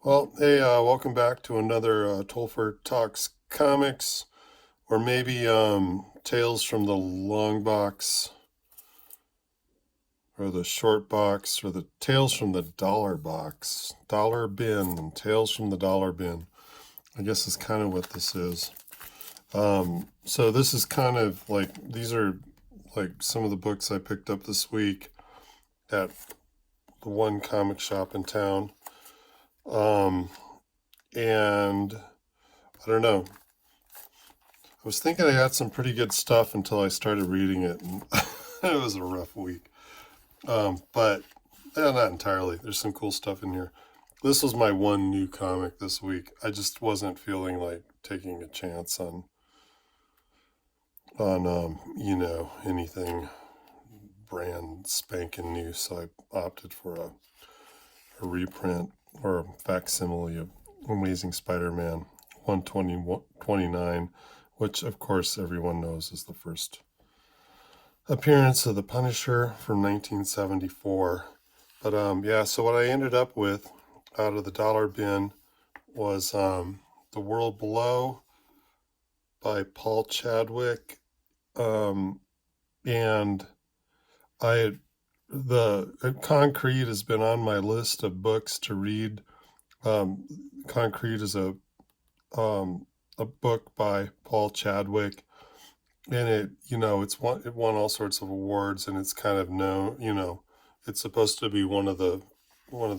Well, hey, welcome back to another Tolfer Talks Comics, or maybe Tales from the Long Box, or the Short Box, or the Tales from the Dollar Box, Dollar Bin, Tales from the Dollar Bin. I guess is kind of what this is. So this is kind of like, these are like some of the books I picked up this week at the one comic shop in town. And I don't know. I was thinking I had some pretty good stuff until I started reading it, and it was a rough week. But not entirely. There's some cool stuff in here. This was my one new comic this week. I just wasn't feeling like taking a chance on anything brand spanking new, so I opted for a reprint or a facsimile of Amazing Spider-Man 129, which of course everyone knows is the first appearance of the Punisher from 1974. But yeah, so what I ended up with out of the dollar bin was The World Below by Paul Chadwick. And the Concrete has been on my list of books to read. Concrete is a book by Paul Chadwick, and it won all sorts of awards, and it's kind of known. It's supposed to be one of the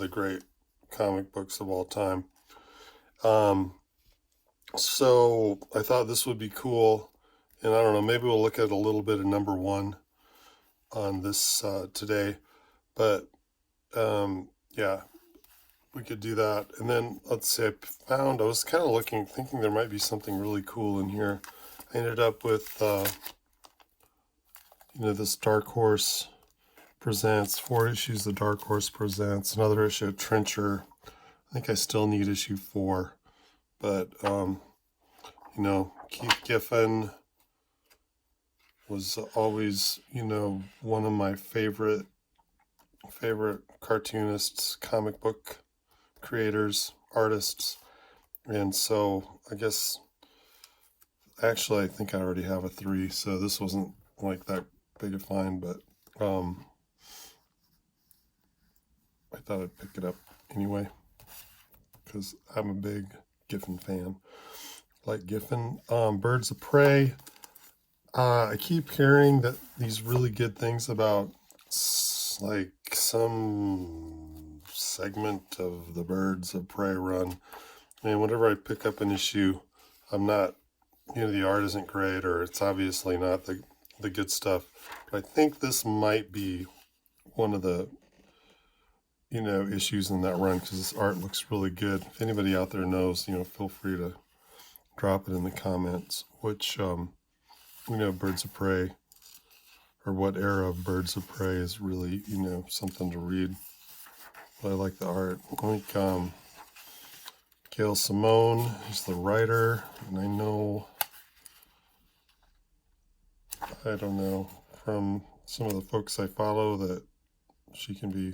great comic books of all time. So I thought this would be cool, and I don't know, maybe we'll look at a little bit of number one on this today, but yeah, we could do that. And then let's see, I was kind of thinking there might be something really cool in here. I ended up with this Dark Horse Presents, 4 issues. The Dark Horse Presents, another issue of Trencher. I think I still need issue 4, but Keith Giffen was always one of my favorite cartoonists, comic book creators, artists. And so I guess actually I think I already have a 3, so this wasn't like that big a find, but I thought I'd pick it up anyway because I'm a big Giffen fan. Like Giffen. Birds of Prey. I keep hearing that these really good things about like some segment of the Birds of Prey run. And whenever I pick up an issue, I'm not, the art isn't great, or it's obviously not the good stuff. But I think this might be one of the, issues in that run, because this art looks really good. If anybody out there knows, feel free to drop it in the comments, which, Birds of Prey, or what era of Birds of Prey is really, something to read. But I like the art. I think Gail Simone is the writer, and I don't know, from some of the folks I follow that she can be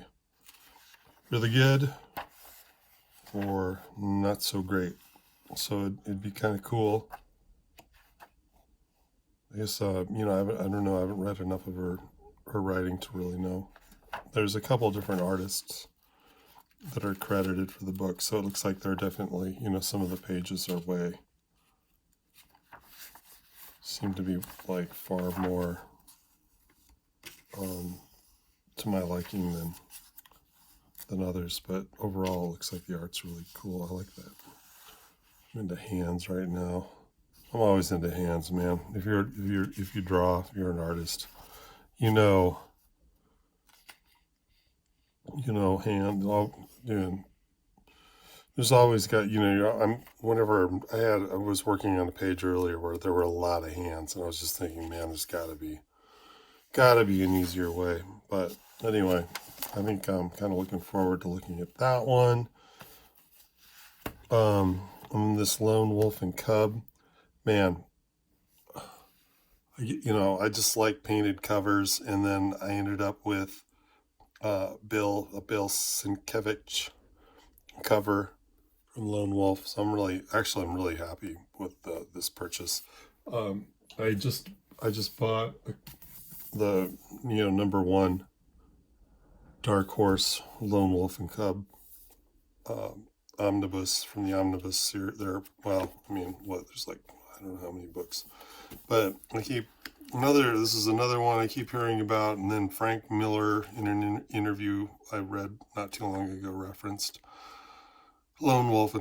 really good or not so great. So it'd be kind of cool. I guess, I don't know, I haven't read enough of her writing to really know. There's a couple different artists that are credited for the book, so it looks like they're definitely, some of the pages are seem to be like far more to my liking than others, but overall it looks like the art's really cool. I like that. I'm into hands right now. I'm always into hands, man. If you draw, if you're an artist, hand. There's always got, whenever I was working on a page earlier where there were a lot of hands, and I was just thinking, man, there's gotta be an easier way. But anyway, I think I'm kind of looking forward to looking at that one. This Lone Wolf and Cub, man, I just like painted covers, and then I ended up with a Bill Sienkiewicz cover from Lone Wolf. So I'm really happy with this purchase. Um, I just bought the #1 Dark Horse Lone Wolf and Cub omnibus from the omnibus series. There, well, I mean, what? There's like I don't know how many books, but this is another one I keep hearing about. And then Frank Miller in an interview I read not too long ago referenced Lone Wolf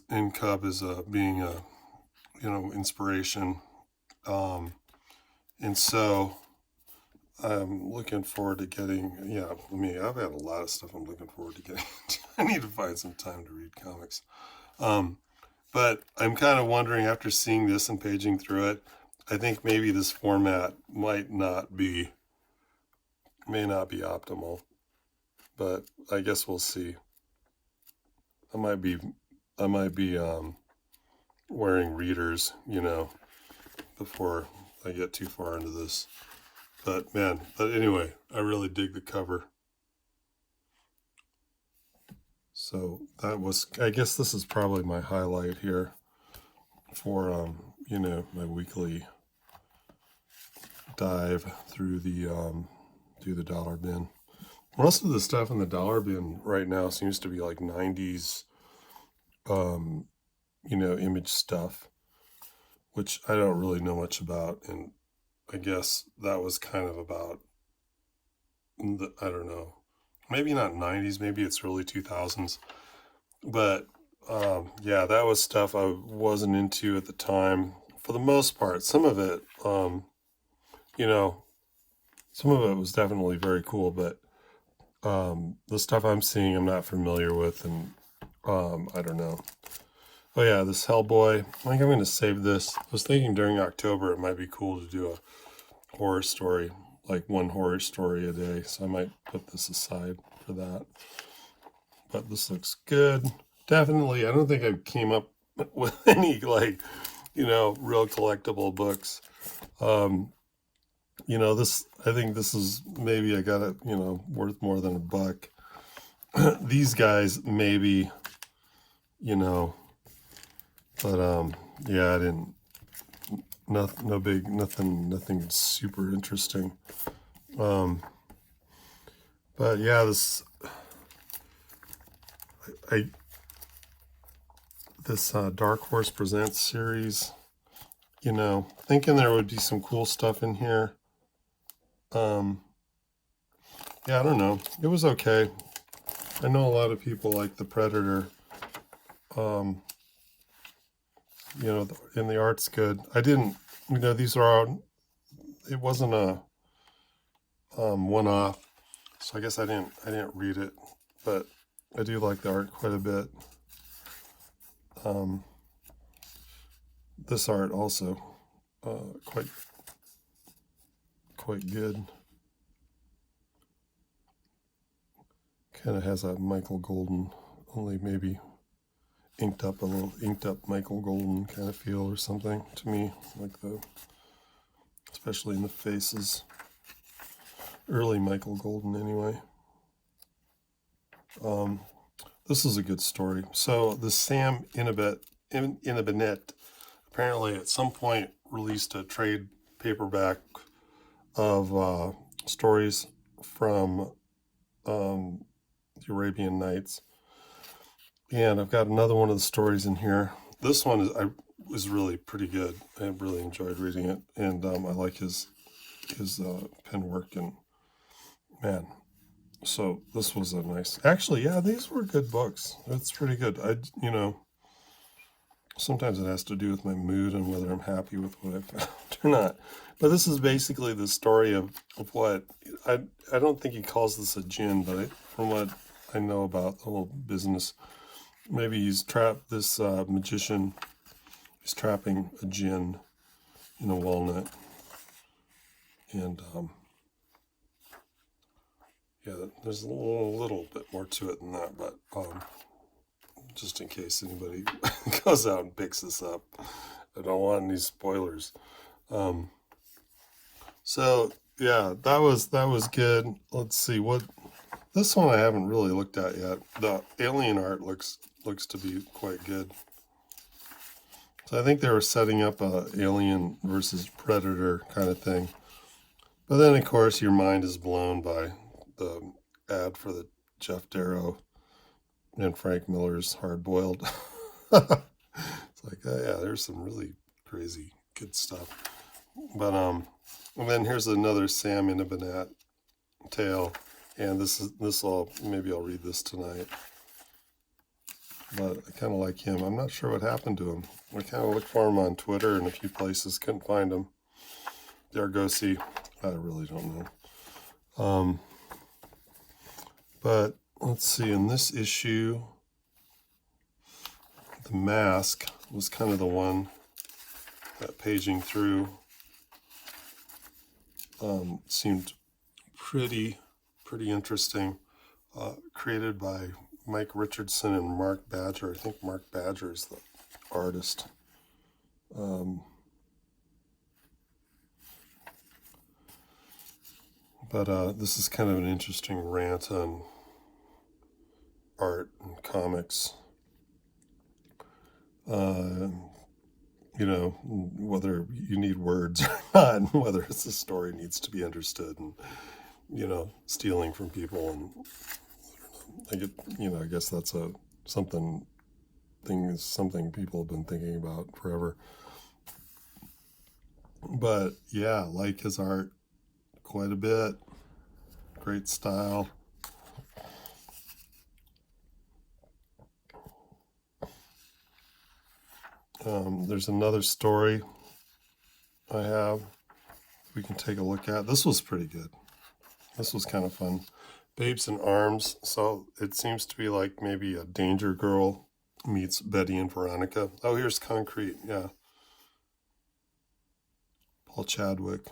and Cub as being a inspiration, and so I'm looking forward to getting. Yeah, I mean, I've had a lot of stuff I'm looking forward to getting. I need to find some time to read comics. But I'm kind of wondering, after seeing this and paging through it, I think maybe this format may not be optimal, but I guess we'll see. I might be wearing readers, before I get too far into this. But anyway, I really dig the cover. So I guess this is probably my highlight here for, my weekly dive through the dollar bin. Most of the stuff in the dollar bin right now seems to be like 90s, image stuff, which I don't really know much about. And I guess that was kind of about, I don't know, maybe not 90s, maybe it's early 2000s. But that was stuff I wasn't into at the time for the most part. Some of it, some of it was definitely very cool, but the stuff I'm seeing I'm not familiar with, and I don't know. Oh yeah, this Hellboy. I think I'm going to save this. I was thinking during October it might be cool to do a horror story, like one horror story a day, so I might put this aside for that. But this looks good. Definitely, I don't think I came up with any real collectible books. I think this is maybe I got it, worth more than $1. These guys maybe, but I didn't. No big, nothing super interesting. But yeah, this Dark Horse Presents series, thinking there would be some cool stuff in here. I don't know. It was okay. I know a lot of people like The Predator. And the art's good. I didn't, these are all, it wasn't a one-off, so I guess I didn't read it, but I do like the art quite a bit. This art also quite good. Kind of has a Michael Golden, only maybe inked up Michael Golden kind of feel or something to me, especially in the faces. Early Michael Golden anyway. This is a good story. So the Sam Inabinet apparently at some point released a trade paperback of stories from the Arabian Nights. And I've got another one of the stories in here. This one was really pretty good. I really enjoyed reading it, and I like his pen work, and man. So this was a nice. Actually, yeah, these were good books. It's pretty good. Sometimes it has to do with my mood and whether I'm happy with what I found or not. But this is basically the story of what I don't think he calls this a djinn, but from what I know about the whole business. Maybe he's trapped this magician. He's trapping a djinn in a walnut, and there's a little bit more to it than that. But just in case anybody goes out and picks this up, I don't want any spoilers. So yeah, that was good. Let's see what. This one I haven't really looked at yet. The alien art looks looks to be quite good. So I think they were setting up a Alien versus Predator kind of thing. But then, of course, your mind is blown by the ad for the Jeff Darrow and Frank Miller's Hard Boiled. It's like, oh, yeah, there's some really crazy good stuff. But and then here's another Sam in a Banat tale, and maybe I'll read this tonight. But I kind of like him. I'm not sure what happened to him. I kind of looked for him on Twitter and a few places, couldn't find him. Goseki, I really don't know. But let's see, in this issue, the mask was kind of the one that paging through seemed pretty interesting. Created by Mike Richardson and Mark Badger. I think Mark Badger is the artist. But this is kind of an interesting rant on art and comics. You know, whether you need words or not, and whether it's a story needs to be understood, and, you know, stealing from people. And I guess that's something people have been thinking about forever. But yeah, like his art quite a bit. Great style. There's another story I have we can take a look at. This was pretty good. This was kind of fun. Babes in Arms. So it seems to be like maybe a Danger Girl meets Betty and Veronica. Oh, here's Concrete. Yeah. Paul Chadwick.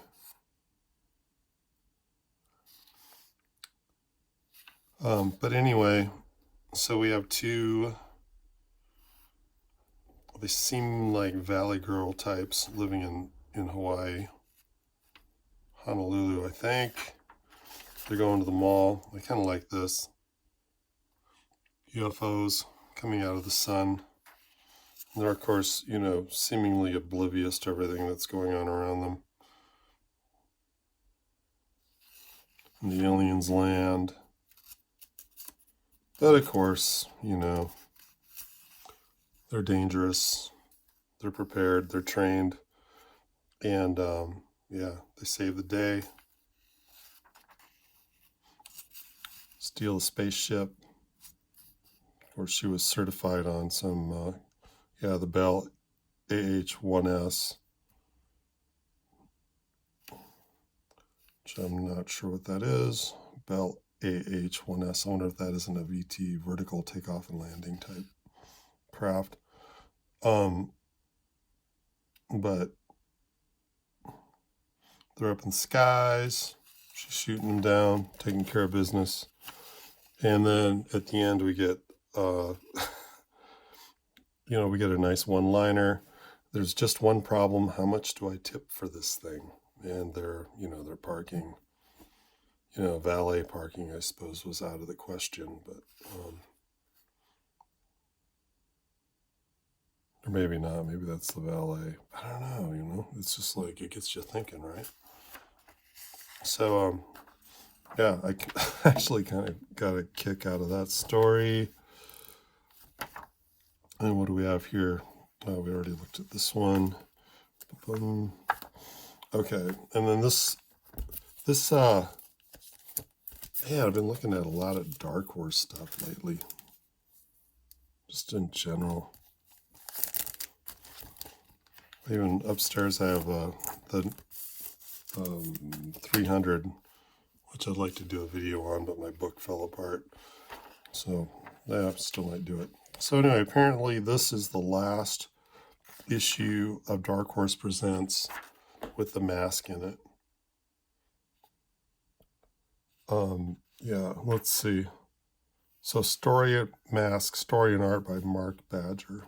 But anyway, so we have two, they seem like Valley Girl types living in Hawaii. Honolulu, I think. They're going to the mall. I kind of like this. UFOs coming out of the sun. And they're, of course, you know, seemingly oblivious to everything that's going on around them. And the aliens land. But, of course, you know, they're dangerous. They're prepared. They're trained. And, yeah, they save the day. Steal a spaceship. Of course, she was certified on some, the Bell AH-1S, which I'm not sure what that is. Bell AH-1S. I wonder if that isn't a VT, vertical takeoff and landing type craft. But they're up in the skies. She's shooting them down, taking care of business. And then at the end we get, we get a nice one-liner. There's just one problem. How much do I tip for this thing? And they're parking. Valet parking, I suppose, was out of the question, but, or maybe not. Maybe that's the valet. I don't know, it's just like, it gets you thinking, right? So, yeah, I actually kind of got a kick out of that story. And what do we have here? We already looked at this one. Okay, and then this, I've been looking at a lot of Dark Horse stuff lately. Just in general. Even upstairs I have the 300, which I'd like to do a video on, but my book fell apart. So, yeah, I still might do it. So anyway, apparently this is the last issue of Dark Horse Presents with the mask in it. Yeah, let's see. So story mask, story and art by Mark Badger.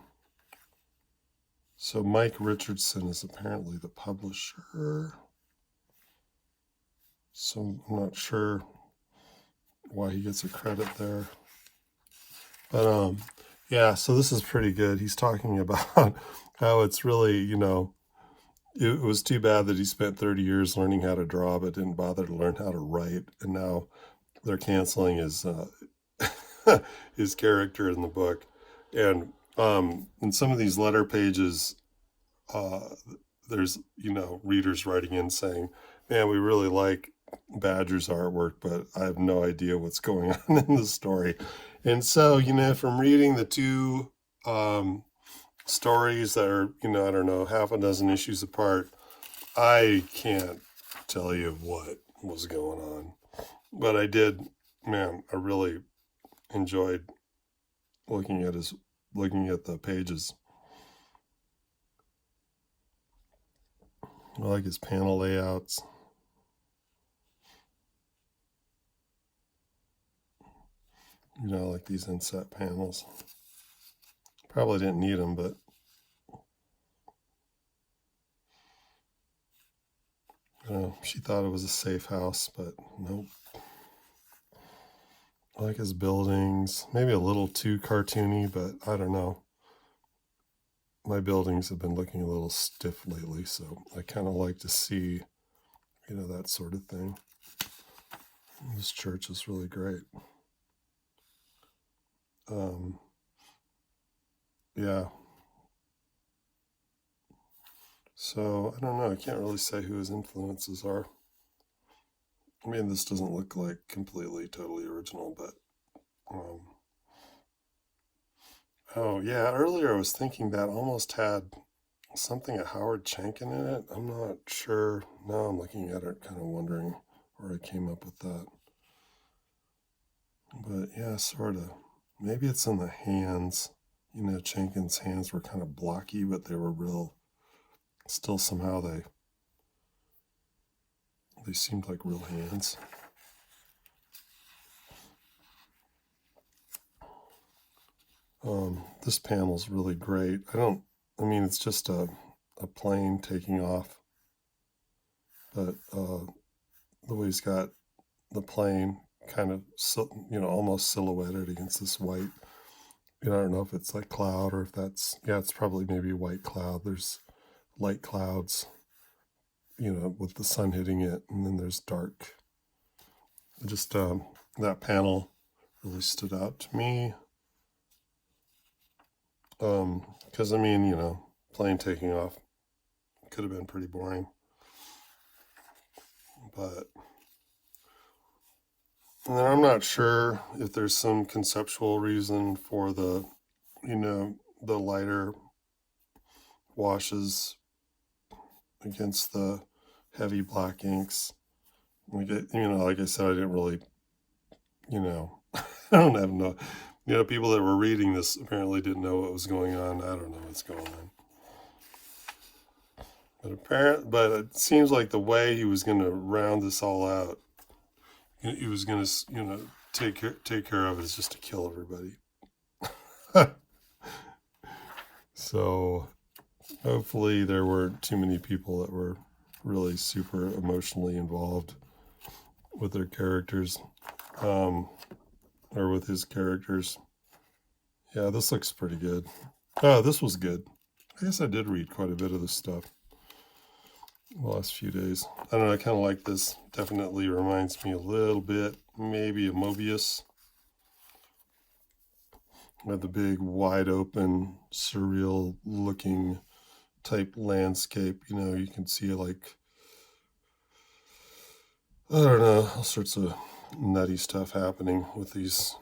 So Mike Richardson is apparently the publisher. So I'm not sure why he gets a credit there. But Yeah, so this is pretty good. He's talking about how it's really, it was too bad that he spent 30 years learning how to draw, but didn't bother to learn how to write. And now they're canceling his his character in the book. And in some of these letter pages, uh, there's, readers writing in saying, man, we really like Badger's artwork, but I have no idea what's going on in the story. And so, from reading the two um, stories that are, I don't know, half a dozen issues apart, I can't tell you what was going on. But I did, man, I really enjoyed looking at the pages. I like his panel layouts. Like these inset panels. Probably didn't need them, but she thought it was a safe house, but nope. I like his buildings. Maybe a little too cartoony, but I don't know. My buildings have been looking a little stiff lately, so I kind of like to see, that sort of thing. This church is really great. Yeah. So, I don't know. I can't really say who his influences are. I mean, this doesn't look like completely, totally original, but... oh, yeah. Earlier I was thinking that almost had something of Howard Chaykin in it. I'm not sure. Now I'm looking at it, kind of wondering where I came up with that. But yeah, sort of. Maybe it's in the hands. Chaykin's hands were kind of blocky, but they were real. Still, somehow they seemed like real hands. This panel's really great. It's just a plane taking off, but the way he's got the plane kind of, almost silhouetted against this white, I don't know if it's like cloud or if it's probably maybe a white cloud. There's light clouds, with the sun hitting it, and then there's dark. Just that panel really stood out to me. Because, plane taking off could have been pretty boring. But, and then I'm not sure if there's some conceptual reason for the, the lighter washes against the heavy black inks. Like I said, I didn't really, I don't have no, people that were reading this apparently didn't know what was going on. I don't know what's going on. But it seems like the way he was going to round this all out, he was going to, take care of it is just to kill everybody. So hopefully there weren't too many people that were really super emotionally involved with their characters, or with his characters. Yeah, this looks pretty good. Oh, this was good. I guess I did read quite a bit of this stuff the last few days. I don't know, I kind of like this. Definitely reminds me a little bit, maybe of Mobius. With the big, wide open, surreal looking type landscape. You can see like, I don't know, all sorts of nutty stuff happening with these,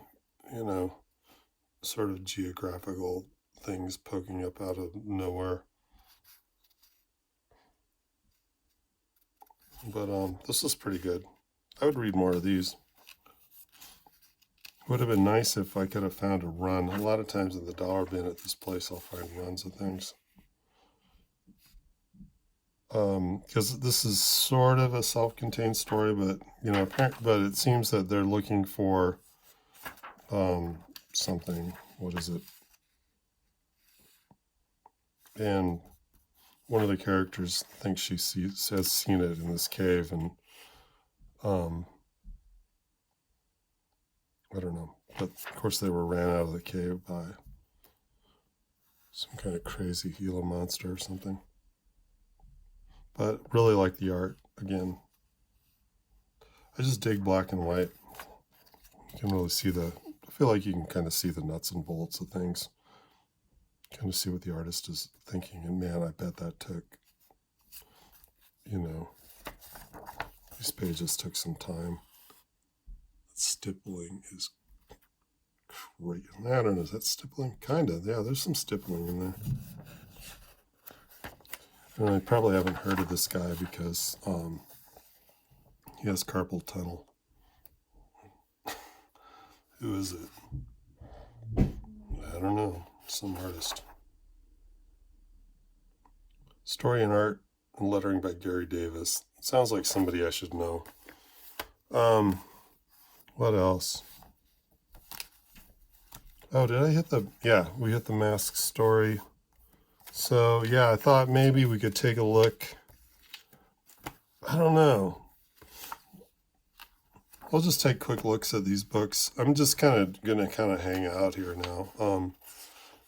sort of geographical things poking up out of nowhere. But this is pretty good. I would read more of these. Would have been nice if I could have found a run. A lot of times in the dollar bin at this place, I'll find runs of things. Because this is sort of a self-contained story, but but it seems that they're looking for something. What is it? And one of the characters thinks she has seen it in this cave, and I don't know. But of course, they were ran out of the cave by Some kind of crazy Gila monster or something. But really like the art. Again, I just dig black and white. You can really see I feel like you can kind of see the nuts and bolts of things. Kind of see what the artist is thinking. And man, I bet that took, these pages took some time. Stippling is great. I don't know, is that stippling? Kind of, yeah, there's some stippling in there. And I probably haven't heard of this guy because he has carpal tunnel. Who is it? I don't know. Some artist. Story and art and lettering by Gary Davis. Sounds like somebody I should know. What else? Oh, did I hit we hit the mask story. So, yeah, I thought maybe we could take a look. I don't know. We'll just take quick looks at these books. I'm just going to hang out here now.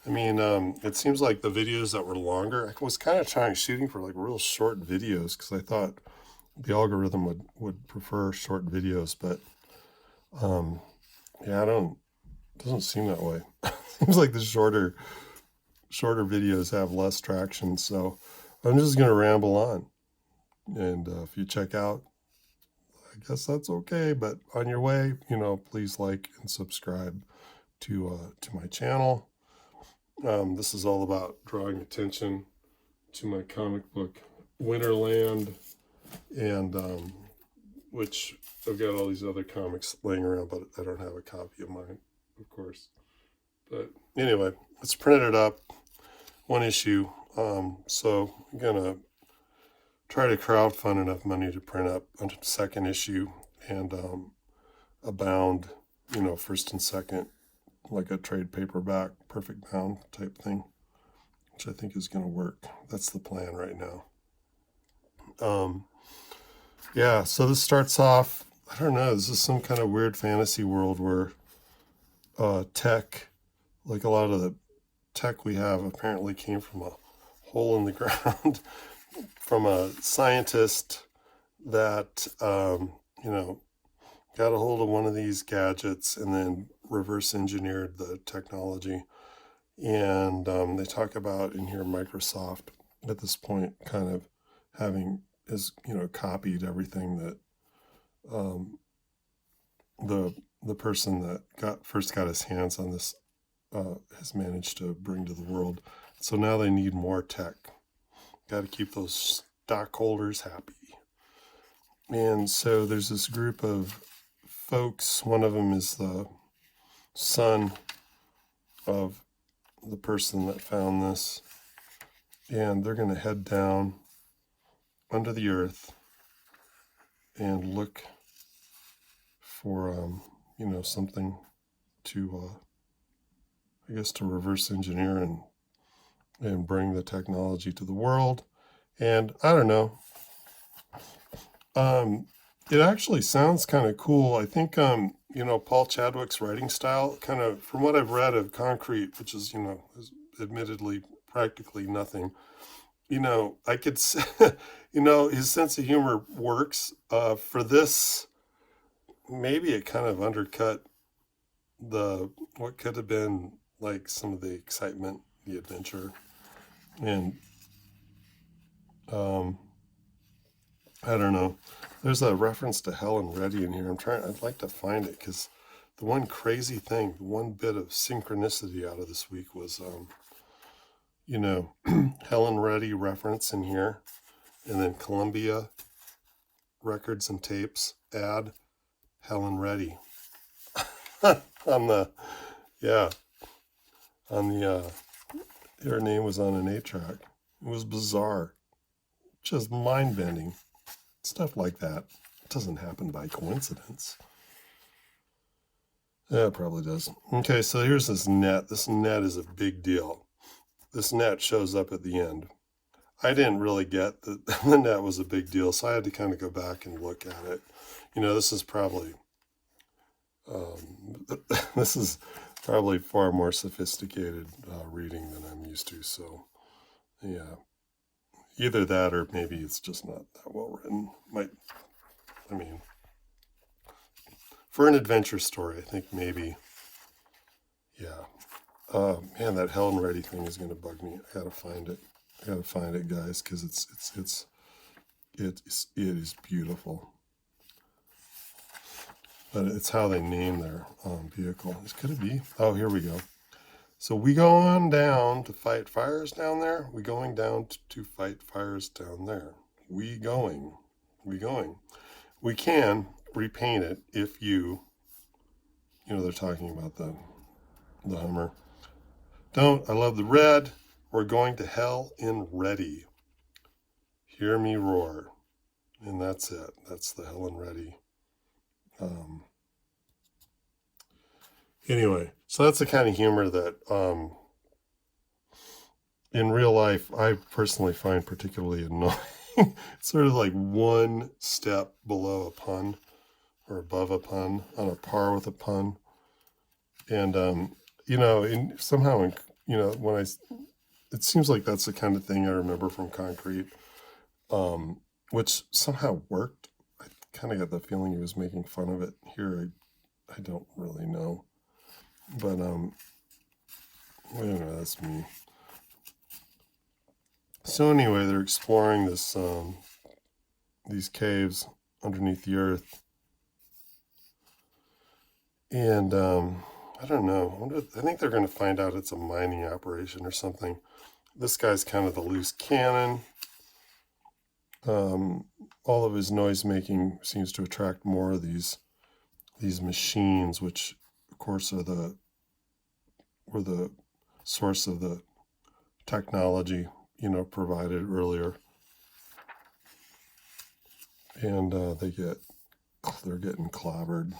It seems like the videos that were longer, I was kind of shooting for like real short videos because I thought the algorithm would prefer short videos, but it doesn't seem that way. Seems like the shorter videos have less traction, so I'm just going to ramble on. And if you check out, I guess that's okay, but on your way, please like and subscribe to my channel. This is all about drawing attention to my comic book, Winterland, and which I've got all these other comics laying around, but I don't have a copy of mine, of course. But anyway, let's print it up, one issue. So I'm gonna try to crowdfund enough money to print up a second issue and a bound, first and second, like a trade paperback, perfect bound type thing, which I think is going to work. That's the plan right now. So this starts off, I don't know, this is some kind of weird fantasy world where tech, like a lot of the tech we have apparently came from a hole in the ground from a scientist that, got a hold of one of these gadgets and then reverse engineered the technology. And they talk about in here Microsoft at this point kind of having copied everything that the person that first got his hands on this has managed to bring to the world. So now they need more tech. Got to keep those stockholders happy. And so there's this group of folks. One of them is the son of the person that found this. And they're going to head down under the earth and look for, something to, to reverse engineer and bring the technology to the world. And I don't know. It actually sounds kind of cool. I think, Paul Chadwick's writing style, kind of, from what I've read of Concrete, which is, is admittedly practically nothing, I could say, his sense of humor works. For this, maybe it kind of undercut what could have been like some of the excitement, the adventure. And, I don't know. There's a reference to Helen Reddy in here. I'd like to find it because the one crazy thing, the one bit of synchronicity out of this week was, Helen Reddy reference in here, and then Columbia Records and Tapes add Helen Reddy her name was on an 8-track. It was bizarre, just mind-bending. Stuff like that doesn't happen by coincidence. Yeah, it probably does. Okay, so here's this net. This net is a big deal. This net shows up at the end. I didn't really get that the net was a big deal, so I had to kind of go back and look at it. This is probably, this is probably far more sophisticated reading than I'm used to. So, yeah, either that or maybe it's just not that well written. I mean, for an adventure story, I think maybe, yeah. Man, that Helen Reddy thing is going to bug me. I gotta find it. Guys, because it is beautiful. But it's how they name their vehicle. Could it be? Oh, here we go. So we going down to fight fires down there? We going down to fight fires down there? We going. We can repaint it if they're talking about the Hummer. I love the red. We're going to hell in ready. Hear me roar. And that's it. That's the Helen Reddy. Anyway, so that's the kind of humor that in real life I personally find particularly annoying. It's sort of like one step below a pun or above a pun, on a par with a pun. And, it seems like that's the kind of thing I remember from Concrete, which somehow worked. I kind of got the feeling he was making fun of it. Here, I don't really know. But, anyway, that's me. So anyway, they're exploring these caves underneath the earth. And, I don't know. I think they're going to find out it's a mining operation or something. This guy's kind of the loose cannon. All of his noise making seems to attract more of these machines, which of course were the source of the technology, provided earlier. And they're getting clobbered.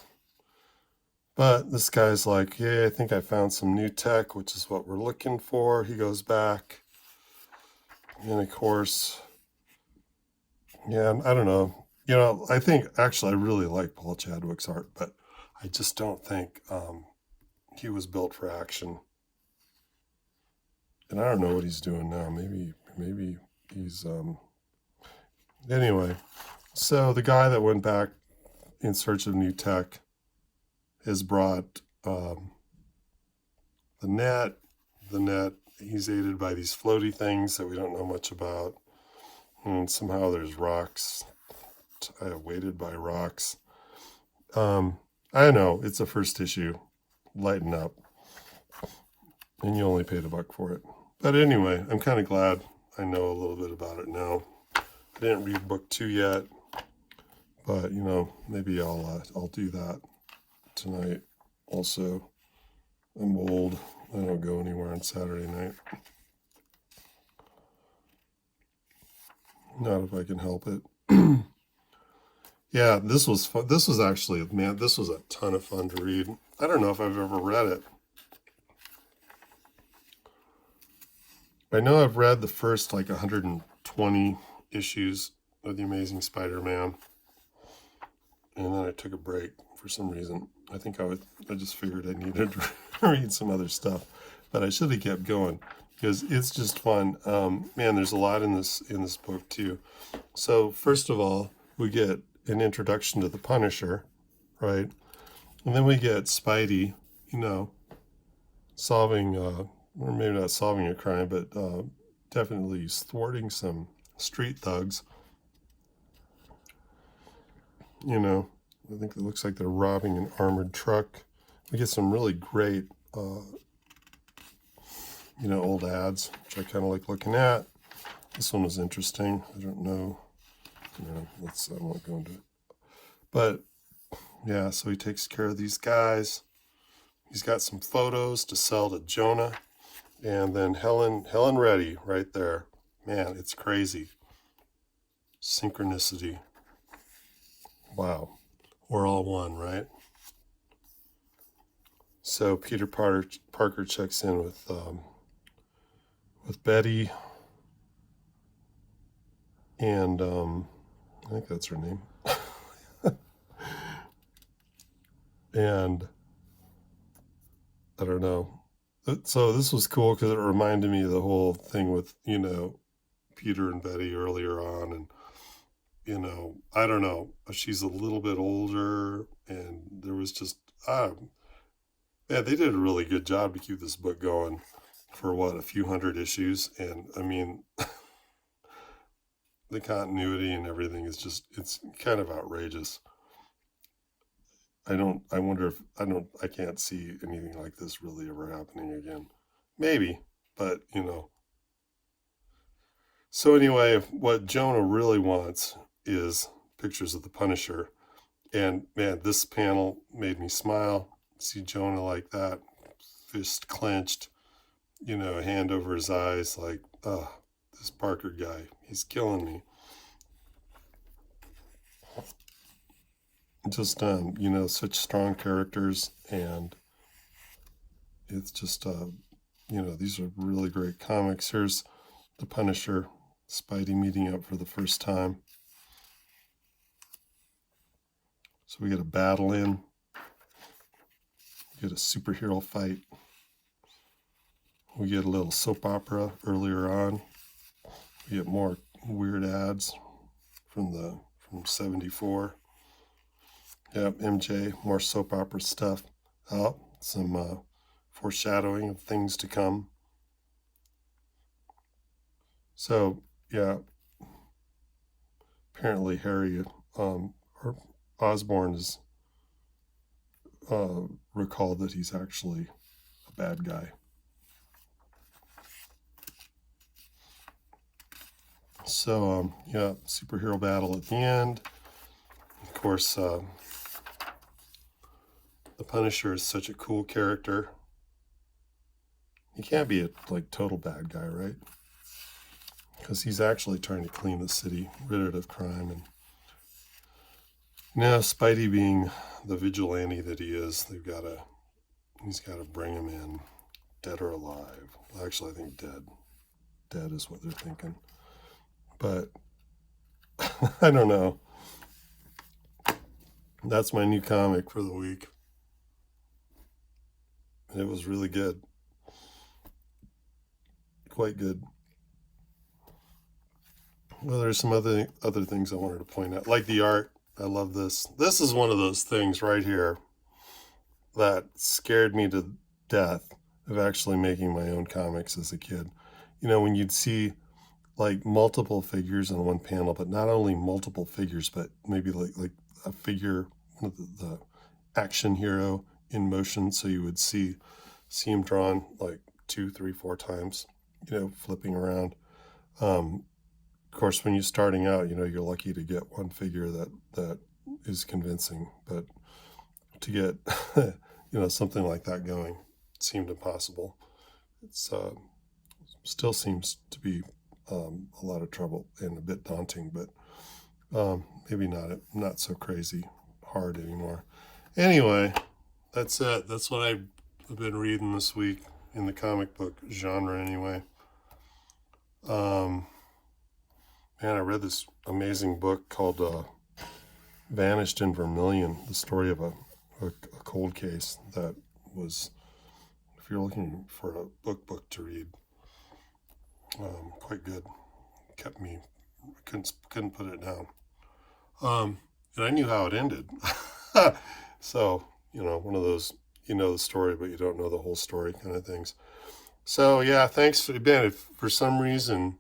But this guy's like, yeah, I think I found some new tech, which is what we're looking for. He goes back. And of course, yeah, I don't know. I think actually I really like Paul Chadwick's art, but I just don't think he was built for action. And I don't know what he's doing now. Maybe he's anyway. So the guy that went back in search of new tech has brought the net. He's aided by these floaty things that we don't know much about. And somehow there's rocks, weighted by rocks. I don't know. It's a first issue. Lighten up. And you only paid $1 for it. But anyway, I'm kind of glad I know a little bit about it now. I didn't read book 2 yet. But, maybe I'll do that tonight. Also, I'm old. I don't go anywhere on Saturday night. Not if I can help it. Yeah, this was fun. This was actually, man, this was a ton of fun to read. I don't know if I've ever read it. I know I've read the first 120 issues of The Amazing Spider-Man. And then I took a break for some reason. I think I just figured I needed to read some other stuff. But I should have kept going because it's just fun. Man, there's a lot in this book too. So first of all, we get an introduction to the Punisher, right? And then we get Spidey, solving, or maybe not solving a crime, but definitely thwarting some street thugs. I think it looks like they're robbing an armored truck. We get some really great, old ads, which I kind of like looking at. This one was interesting. I don't know. I won't go into it. But, yeah, so he takes care of these guys. He's got some photos to sell to Jonah. And then Helen Reddy right there. Man, it's crazy. Synchronicity. Wow. We're all one, right? So Peter Parker checks in with Betty, and I think that's her name. And I don't know. So this was cool because it reminded me of the whole thing with, Peter and Betty earlier on. And, I don't know. She's a little bit older, and there was just, yeah, they did a really good job to keep this book going for a few hundred issues. And I mean, the continuity and everything is just, it's kind of outrageous. I wonder if, I can't see anything like this really ever happening again. Maybe, but So anyway, what Jonah really wants is pictures of the Punisher. And man, this panel made me smile. See Jonah like that, fist clenched, hand over his eyes, like, this Parker guy, he's killing me. Just, such strong characters, and it's just, these are really great comics. Here's the Punisher, Spidey meeting up for the first time. So we get a battle in. We get a superhero fight. We get a little soap opera earlier on. We get more weird ads from 74. Yep, MJ, more soap opera stuff. Oh, some foreshadowing of things to come. So, yeah, apparently Harry or Osborn is recalled that he's actually a bad guy. So, yeah, superhero battle at the end. Of course, the Punisher is such a cool character. He can't be a total bad guy, right? Because he's actually trying to clean the city, rid it of crime. And now Spidey, being the vigilante that he is, he's got to bring him in, dead or alive. Well, actually, I think dead. Dead is what they're thinking. But I don't know. That's my new comic for the week. And it was really good. Quite good. Well, there's some other things I wanted to point out. Like the art. I love this. This is one of those things right here that scared me to death of actually making my own comics as a kid. When you'd see multiple figures in one panel, but not only multiple figures, but maybe like a figure, the action hero in motion. So you would see him drawn 2, 3, 4 times, flipping around. Of course, when you're starting out, you're lucky to get one figure that is convincing, but to get, something like that going seemed impossible. It's still seems to be a lot of trouble and a bit daunting, but maybe not so crazy hard anymore. Anyway, that's it. That's what I've been reading this week in the comic book genre anyway. Man, I read this amazing book called Vanished in Vermilion, the story of a cold case that was, if you're looking for a book to read, quite good. Kept me, couldn't put it down. And I knew how it ended. So, one of those, the story, but you don't know the whole story kind of things. So, yeah, thanks for, Ben, if for some reason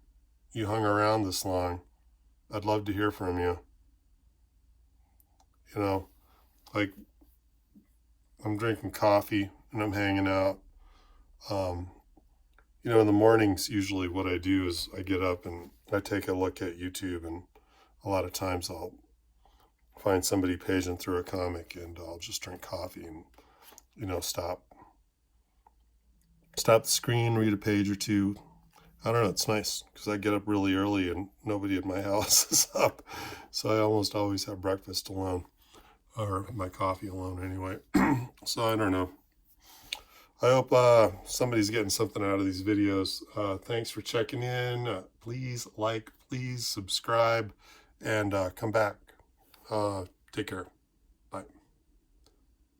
you hung around this long, I'd love to hear from you. I'm drinking coffee and I'm hanging out. In the mornings, usually what I do is I get up and I take a look at YouTube, and a lot of times I'll find somebody paging through a comic, and I'll just drink coffee and, stop the screen, read a page or two. I don't know, it's nice because I get up really early and nobody at my house is up. So I almost always have breakfast alone, or my coffee alone anyway. So I don't know. I hope somebody's getting something out of these videos. Thanks for checking in. Please like, please subscribe, and come back. Take care.